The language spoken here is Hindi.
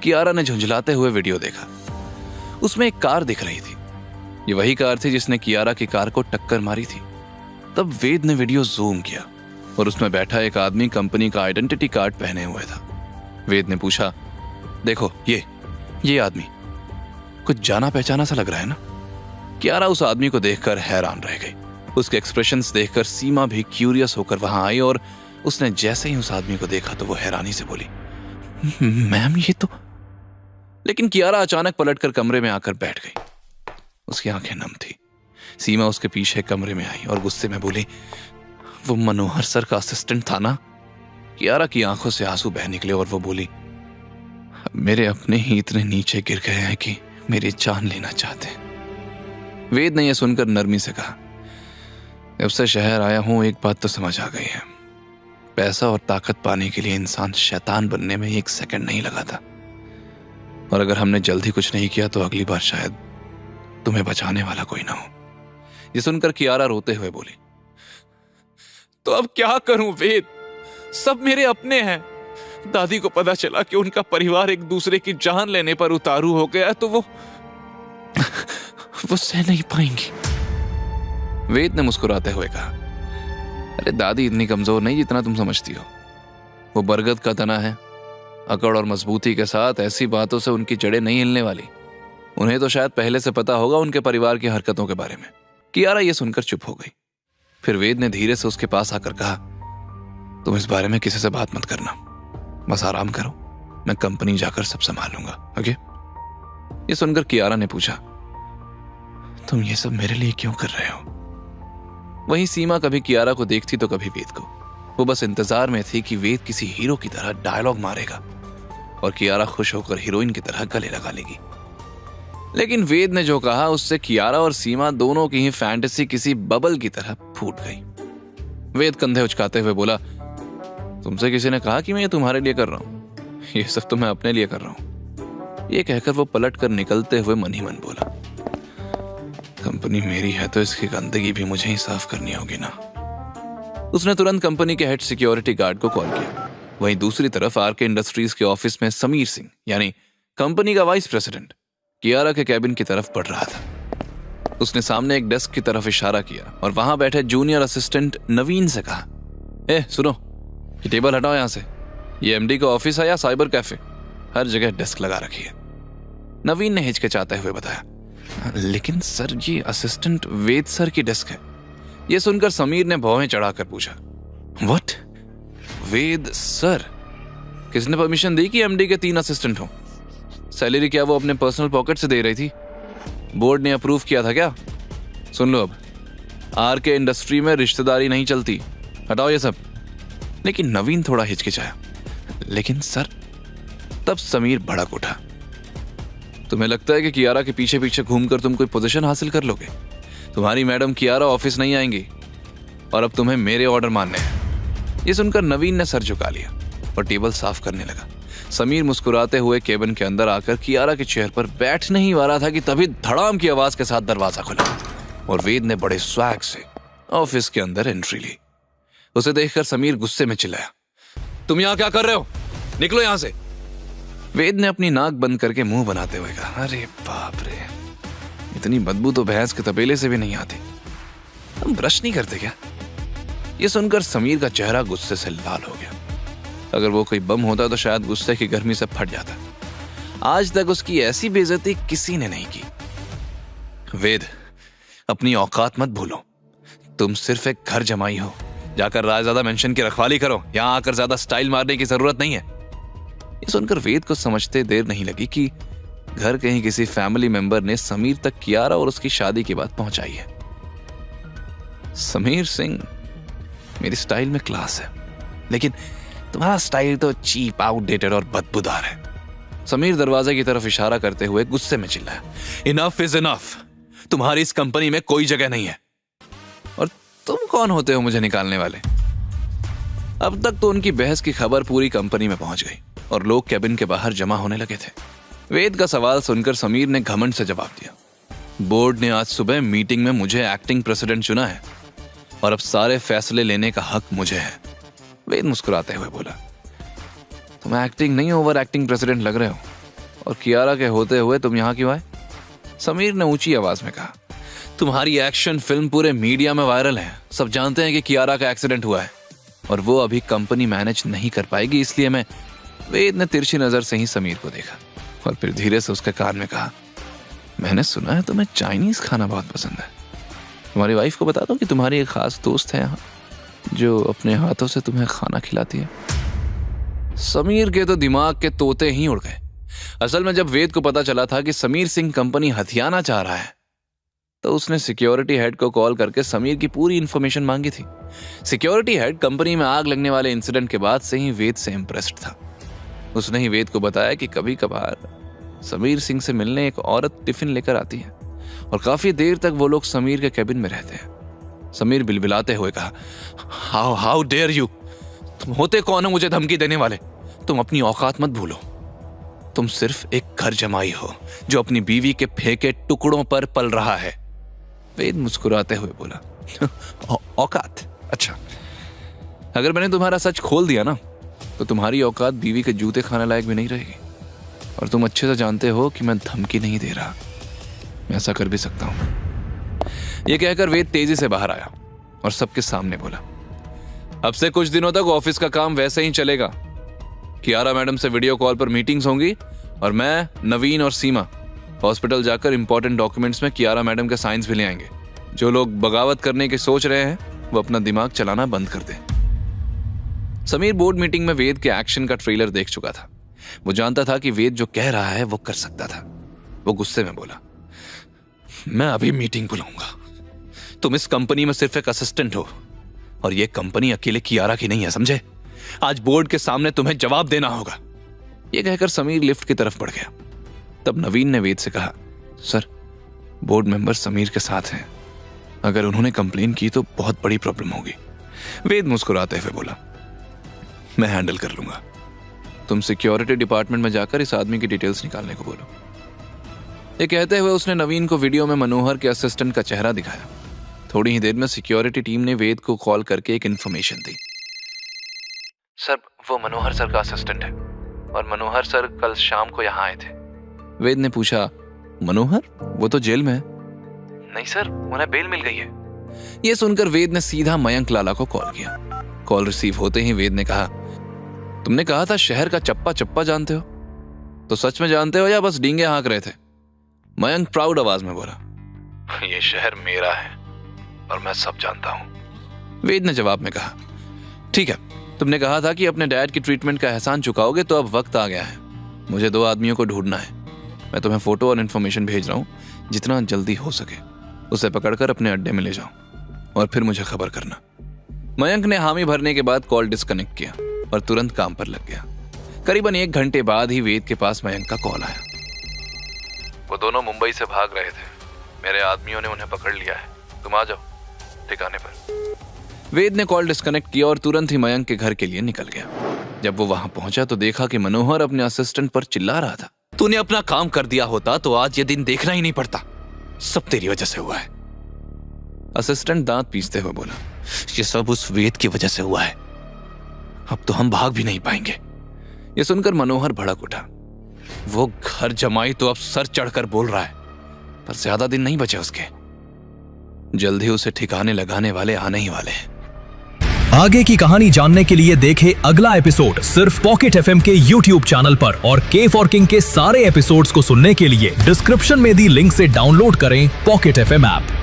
कियारा ने झुंझलाते हुए वीडियो देखा। उसमें एक कार दिख रही थी। ये वही कार थी जिसने कियारा की कार को टक्कर मारी थी। तब वेद ने वीडियो जूम किया और उसमें बैठा एक आदमी कंपनी का आइडेंटिटी कार्ड पहने हुए था। वेद ने पूछा, देखो ये आदमी कुछ जाना पहचाना सा लग रहा है ना? कियारा उस आदमी को देखकर हैरान रह गई। उसके एक्सप्रेशंस देखकर सीमा भी क्यूरियस होकर वहां आई और उसने जैसे ही उस आदमी को देखा तो वो हैरानी से बोली, मैम ये तो। लेकिन कियारा अचानक पलटकर कमरे में आकर बैठ गई। उसकी आंखें नम थी। सीमा उसके पीछे कमरे में आई और गुस्से में बोली, वो मनोहर सर का असिस्टेंट था ना? कियारा की आंखों से आंसू बह निकले और वो बोली, मेरे अपने ही इतने नीचे गिर गए हैं कि मेरी जान लेना चाहते हैं। वेद ने यह सुनकर नरमी से कहा, जब से शहर आया हूं एक बात तो समझ आ गई है, पैसा और ताकत पाने के लिए इंसान शैतान बनने में 1 सेकंड नहीं लगाता। और अगर हमने जल्दी कुछ नहीं किया तो अगली बार शायद तुम्हें बचाने वाला कोई ना हो। ये सुनकर कियारा रोते हुए बोली, तो अब क्या करूं वेद? सब मेरे अपने हैं। दादी को पता चला कि उनका परिवार एक दूसरे की जान लेने पर उतारू हो गया तो वो सह नहीं पाएंगी। वेद ने मुस्कुराते हुए कहा, अरे दादी इतनी कमजोर नहीं जितना तुम समझती हो। वो बरगद का तना है। अकड़ और मजबूती के साथ ऐसी बातों से उनकी जड़ें नहीं हिलने वाली। उन्हें तो शायद पहले से पता होगा उनके परिवार की हरकतों के बारे में। कियारा ये सुनकर चुप हो गई। फिर वेद ने धीरे से उसके पास आकर कहा, तुम इस बारे में किसी से बात मत करना, बस आराम करो, मैं कंपनी जाकर सब संभाल लूंगा, ओके? ये सुनकर कियारा ने पूछा, तुम ये सब मेरे लिए क्यों कर रहे हो? वहीं सीमा कभी कियारा को देखती तो कभी वेद को। वो बस इंतजार में थी कि वेद किसी हीरो की तरह डायलॉग मारेगा और कियारा खुश होकर हीरोइन की तरह गले लगा लेगी। लेकिन वेद ने जो कहा उससे कियारा और सीमा दोनों की ही फैंटेसी किसी बबल की तरह फूट गई। वेद कंधे उचकाते हुए बोला, तुमसे किसी ने कहा कि मैं ये तुम्हारे लिए कर रहा हूं? ये सब तो मैं अपने लिए कर रहा हूं। ये कहकर वो पलट कर निकलते हुए मन ही मन बोला, कंपनी मेरी है तो इसकी गंदगी भी मुझे ही साफ करनी होगी ना। उसने तुरंत कंपनी के हेड सिक्योरिटी गार्ड को कॉल किया। वहीं दूसरी तरफ आरके इंडस्ट्रीज के ऑफिस में समीर सिंह यानी कंपनी का वाइस प्रेसिडेंट कियारा के कैबिन की तरफ बढ़ रहा था। उसने सामने एक डेस्क की तरफ इशारा किया और वहां बैठे जूनियर असिस्टेंट नवीन से कहा, सुनो, ये टेबल हटाओ यहां से। ये एमडी का ऑफिस है या साइबर कैफे? हर जगह डेस्क लगा रखी है। नवीन ने हिचकिचाते हुए बताया, लेकिन सर ये असिस्टेंट वेद सर की डेस्क है। यह सुनकर समीर ने भौहें चढ़ाकर पूछा, व्हाट? वेद सर? किसने परमिशन दी कि एमडी के 3 असिस्टेंट हों? सैलरी क्या वो अपने पर्सनल पॉकेट से दे रही थी? बोर्ड ने अप्रूव किया था क्या? सुन लो, अब आरके इंडस्ट्री में रिश्तेदारी नहीं चलती, हटाओ ये सब। लेकिन नवीन थोड़ा हिचकिचाया, लेकिन सर। तब समीर भड़क उठा, तुम्हें लगता है कि कियारा के पीछे पीछे घूमकर तुम कोई पोजीशन हासिल कर लोगे? तुम्हारी मैडम कियारा ऑफिस नहीं आएंगी और अब तुम्हें मेरे ऑर्डर मानने हैं। ये सुनकर नवीन ने सर झुका लिया और टेबल साफ करने लगा। समीर मुस्कुराते हुए केबिन के अंदर आकर कियारा के चेयर पर बैठने ही वाला था कि तभी धड़ाम की आवाज के साथ दरवाजा खुला और वेद ने बड़े स्वैग से ऑफिस के अंदर एंट्री ली। उसे देखकर समीर गुस्से में चिल्लाया, तुम यहां क्या कर रहे हो? निकलो यहां से। वेद ने अपनी नाक बंद करके मुंह बनाते हुए कहा, अरे बाप रे, इतनी बदबू तो भैंस के तपेले से भी नहीं आती। तुम ब्रश नहीं करते क्या? यह सुनकर समीर का चेहरा गुस्से से लाल हो गया। अगर वो कोई बम होता तो शायद गुस्से की गर्मी से फट जाता। आज तक उसकी ऐसी बेइज्जती किसी ने नहीं की। वेद, अपनी औकात मत भूलो। तुम सिर्फ एक घर जमाई हो। जाकर रायजादा मेंशन की रखवाली करो। यहां आकर ज्यादा स्टाइल मारने की जरूरत नहीं है। ये सुनकर वेद को समझते देर नहीं लगी कि घर के ही किसी फैमिली मेंबर ने समीर तक कियारा और उसकी शादी की बात पहुंचाई है। समीर सिंह, मेरी स्टाइल में क्लास है, लेकिन तुम्हारा स्टाइल तो चीप, आउटडेटेड और बदबूदार है। समीर दरवाजे की तरफ इशारा करते हुए गुस्से में चिल्लाया, इनफ इज इनफ। तुम्हारी इस कंपनी में कोई जगह नहीं है। और तुम कौन होते हो मुझे निकालने वाले? अब तक तो उनकी बहस की खबर पूरी कंपनी में पहुंच गई और लोग कैबिन के बाहर जमा होने लगे थे। वेद का सवाल सुनकर समीर ने घमंड से जवाब दिया, बोर्ड ने आज सुबह मीटिंग में मुझे एक्टिंग प्रेसिडेंट चुना है और अब सारे फैसले लेने का हक मुझे है। वेद मुस्कुराते हुए बोला, तुम एक्टिंग नहीं ओवर एक्टिंग प्रेसिडेंट लग रहे हो। और कियारा के होते हुए तुम यहाँ क्यों आए? समीर ने ऊंची आवाज में कहा, तुम्हारी एक्शन फिल्म पूरे मीडिया में वायरल है। सब जानते हैं कि कियारा का एक्सीडेंट हुआ है और वो अभी कंपनी मैनेज नहीं कर पाएगी, इसलिए मैं। वेद ने तिरछी नजर से ही समीर को देखा और फिर धीरे से उसके कान में कहा, मैंने सुना है तुम्हें चाइनीज खाना बहुत पसंद है। तुम्हारी वाइफ को बता दो कि तुम्हारी एक खास दोस्त है यहाँ जो अपने हाथों से तुम्हें खाना खिलाती है। समीर के तो दिमाग के तोते ही उड़ गए। असल में जब वेद को पता चला था कि समीर सिंह कंपनी हथियाना चाह रहा है तो उसने सिक्योरिटी हेड को कॉल करके समीर की पूरी इंफॉर्मेशन मांगी थी। सिक्योरिटी हेड कंपनी में आग लगने वाले इंसिडेंट के बाद से ही वेद से इम्प्रेस्ड था। उसने ही वेद को बताया कि कभी कभार समीर सिंह से मिलने एक औरत टिफिन लेकर आती है और काफी देर तक वो लोग समीर के कैबिन में रहते हैं। समीर बिलबिलाते हुए कहा, हाउ डेयर यू, तुम होते कौन हो मुझे धमकी देने वाले? तुम अपनी औकात मत भूलो। तुम सिर्फ एक घर जमाई हो जो अपनी बीवी के फेंके टुकड़ों पर पल रहा है। वेद मुस्कुराते हुए बोला, औकात? अच्छा, अगर मैंने तुम्हारा सच खोल दिया ना तो तुम्हारी औकात बीवी के जूते खाने लायक भी नहीं रहेगी। और तुम अच्छे से जानते हो कि मैं धमकी नहीं दे रहा, मैं ऐसा कर भी सकता हूं। यह कहकर वेद तेजी से बाहर आया और सबके सामने बोला, अब से कुछ दिनों तक ऑफिस का काम वैसे ही चलेगा। कियारा मैडम से वीडियो कॉल पर मीटिंग्स होंगी और मैं, नवीन और सीमा हॉस्पिटल जाकर इंपॉर्टेंट डॉक्यूमेंट्स में कियारा मैडम के साइंस भी ले आएंगे। जो लोग बगावत करने की सोच रहे हैं वो अपना दिमाग चलाना बंद कर दें। समीर बोर्ड मीटिंग में वेद के एक्शन का ट्रेलर देख चुका था। वो जानता था कि वेद जो कह रहा है वो कर सकता था। वो गुस्से में बोला, मैं अभी मीटिंग बुलाऊंगा। तुम इस कंपनी में सिर्फ एक असिस्टेंट हो और ये कंपनी अकेले कियारा की नहीं है, समझे? आज बोर्ड के सामने तुम्हें जवाब देना होगा। यह कहकर समीर लिफ्ट की तरफ बढ़ गया। तब नवीन ने वेद से कहा, सर, बोर्ड मेंबर समीर के साथ हैं। अगर उन्होंने कंप्लेन की तो बहुत बड़ी प्रॉब्लम होगी। वेद मुस्कुराते हुए बोला, मैं हैंडल कर लूंगा। तुम सिक्योरिटी डिपार्टमेंट में जाकर इस आदमी की डिटेल्स निकालने को बोलो। ये कहते हुए उसने नवीन को वीडियो में मनोहर के असिस्टेंट का चेहरा दिखाया। थोड़ी ही देर में सिक्योरिटी टीम ने वेद को कॉल करके एक इन्फॉर्मेशन दी। सर, वो मनोहर सर का असिस्टेंट है और मनोहर सर कल शाम को यहाँ आए थे। वेद ने पूछा, मनोहर? वो तो जेल में है। नहीं सर, उन्हें बेल मिल गई है। यह सुनकर वेद ने सीधा मयंक लाला को कॉल किया। कॉल रिसीव होते ही वेद ने कहा, तुमने कहा था शहर का चप्पा चप्पा जानते हो, तो सच में जानते हो या बस डींगे हाँक रहे थे? मयंक प्राउड आवाज में बोला, ये शहर मेरा है और मैं सब जानता हूं। वेद ने जवाब में कहा, ठीक है, तुमने कहा था कि अपने डैड की ट्रीटमेंट का एहसान चुकाओगे, तो अब वक्त आ गया है। मुझे 2 आदमियों को ढूंढना है। मैं तुम्हें फोटो और इन्फॉर्मेशन भेज रहा हूं। जितना जल्दी हो सके उसे पकड़कर अपने अड्डे में ले जाओ और फिर मुझे खबर करना। मयंक ने हामी भरने के बाद कॉल डिस्कनेक्ट किया और तुरंत काम पर लग गया। करीबन 1 घंटे बाद ही वेद के पास मयंक का कॉल आया। वो दोनों मुंबई से भाग रहे थे। मेरे आदमियों ने उन्हें पकड़ लिया है। तुम आ जाओ ठिकाने पर। वेद ने कॉल डिस्कनेक्ट किया और तुरंत ही मयंक के घर के लिए निकल गया। जब वो वहां पहुंचा तो देखा कि मनोहर अपने असिस्टेंट पर चिल्ला रहा था, तूने अपना काम कर दिया होता तो आज ये दिन देखना ही नहीं पड़ता। सब तेरी वजह से हुआ है। असिस्टेंट दांत पीसते हुए बोला, ये सब उस वेद की वजह से हुआ है। अब तो हम भाग भी नहीं पाएंगे। ये सुनकर मनोहर भड़क उठा। वो घर जमाई तो अब सर चढ़कर बोल रहा है, पर ज्यादा दिन नहीं बचे उसके। जल्द ही उसे ठिकाने लगाने वाले आने ही वाले हैं। आगे की कहानी जानने के लिए देखें अगला एपिसोड सिर्फ पॉकेट एफएम के YouTube चैनल पर, और के फॉर किंग के सारे एपिसोड्स को सुनने के लिए डिस्क्रिप्शन में दी लिंक से डाउनलोड करें पॉकेट एफएम ऐप।